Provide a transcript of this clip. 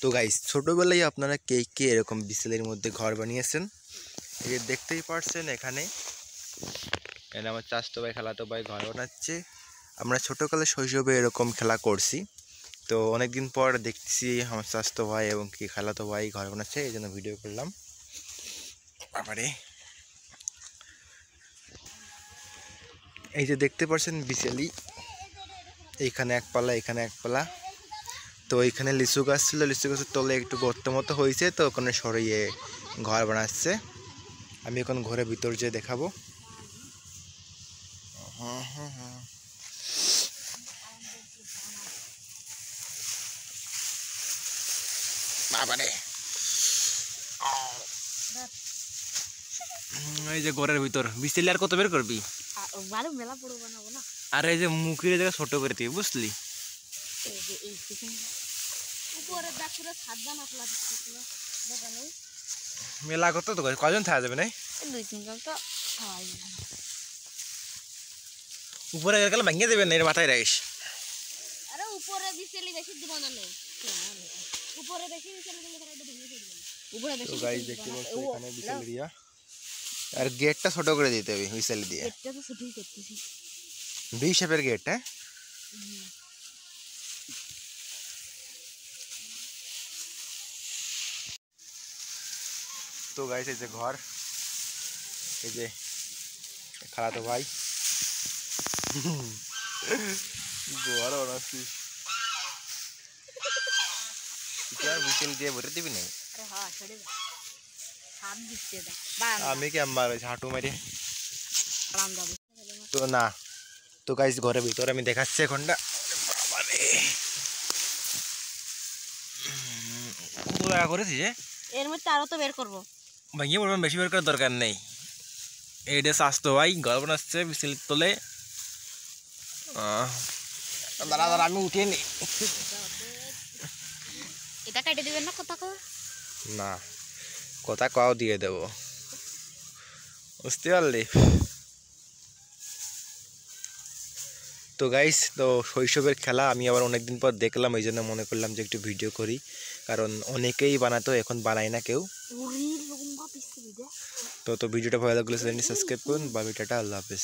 তো গাইস, ছোটবেলায় আপনারা কে কে এরকম বিছালের মধ্যে ঘর বানিয়েছেন? এই যে দেখতেই পারছেন, এখানে আমার চাচাতো ভাই খালাতো ভাই ঘর বানাচ্ছে। আমরা ছোটকালে শৈশবে এরকম খেলা করছি। তো অনেকদিন পর দেখছি আমার চাচাতো ভাই এবং কি খালাতো ভাই ঘর বানাচ্ছে, এই জন্য ভিডিও করলাম। আবারে এই যে দেখতে পাচ্ছেন বিছালি, এইখানে এক পাল্লা, এখানে এক পাল্লা। তো এইখানে লিচু গাছ ছিল, লিচু গাছের তলে একটু গর্ত মতো হয়েছে, তো ওখানে সরিয়ে ঘর বানাচ্ছে। আমি এখন ঘরের ভিতর যেয়ে দেখাবো। বাবারে, এই যে ঘরের ভিতর বিছালি আর কত বের করবি? মেলা বড় বানাবো না। আর এই যে মুখের জায়গা ছোট করে দিবি, বুঝলি? মেলা কত তো কজন থাকা যাবে না? দুই তিনজন তো উপরে গেলে ভাঙিয়ে দেবেন, এর মাথায় রাখিস। আরে উপরে বিছালি বেশি দিব না নে, উপরে বেশি বিছালি দিলে তারা ভেঙে পড়বে। উপরে বেশি তো গাইস দেখতে পাচ্ছেন এখানে বিছালি দিয়া, আর গেটটা ছোট করে দিতে হবে বিছালি দিয়ে। গেটটা তো ছোটই করতেছি, ভি শেপের গেট। হ্যাঁ, তো গাইস এই যে ঘর, এই যে খালাতো ভাই ঘর বানাচ্ছি। বিছালি দিয়ে ভরে দিবি না? আরে হ্যাঁ ছেড়ে দে, হাত দিতে দা আমি কি আমার হাঁটু মারি আরাম দাও তো না। তো গাইস ঘরের ভিতরে আমি দেখাচ্ছি এখনটা। করেছি যে এর মধ্যে আরো তো বের করবো, ভাঙিয়ে পড়বেন, বেশি বের করার দরকার নেই। এইটা স্বাস্থ্য ভাই ঘর বানাচ্ছে বিছালির তলে। দাঁড়া দাঁড়া, আমি উঠিয়ে নি। এটা কেটে দিবেন না কথা কও? না, কথা কাও দিয়ে দেবো, বুঝতে পারলি? তো গাইস, তো শৈশবের খেলা আমি আবার অনেকদিন পর দেখলাম, এই জন্য মনে করলাম যে একটু ভিডিও করি, কারণ অনেকেই বানাতো, এখন বানায় না কেউ। তো ভিডিওটা ভালো লাগলে চ্যানেলটি সাবস্ক্রাইব করুন। বাই, টাটা, আল্লাহ হাফেজ।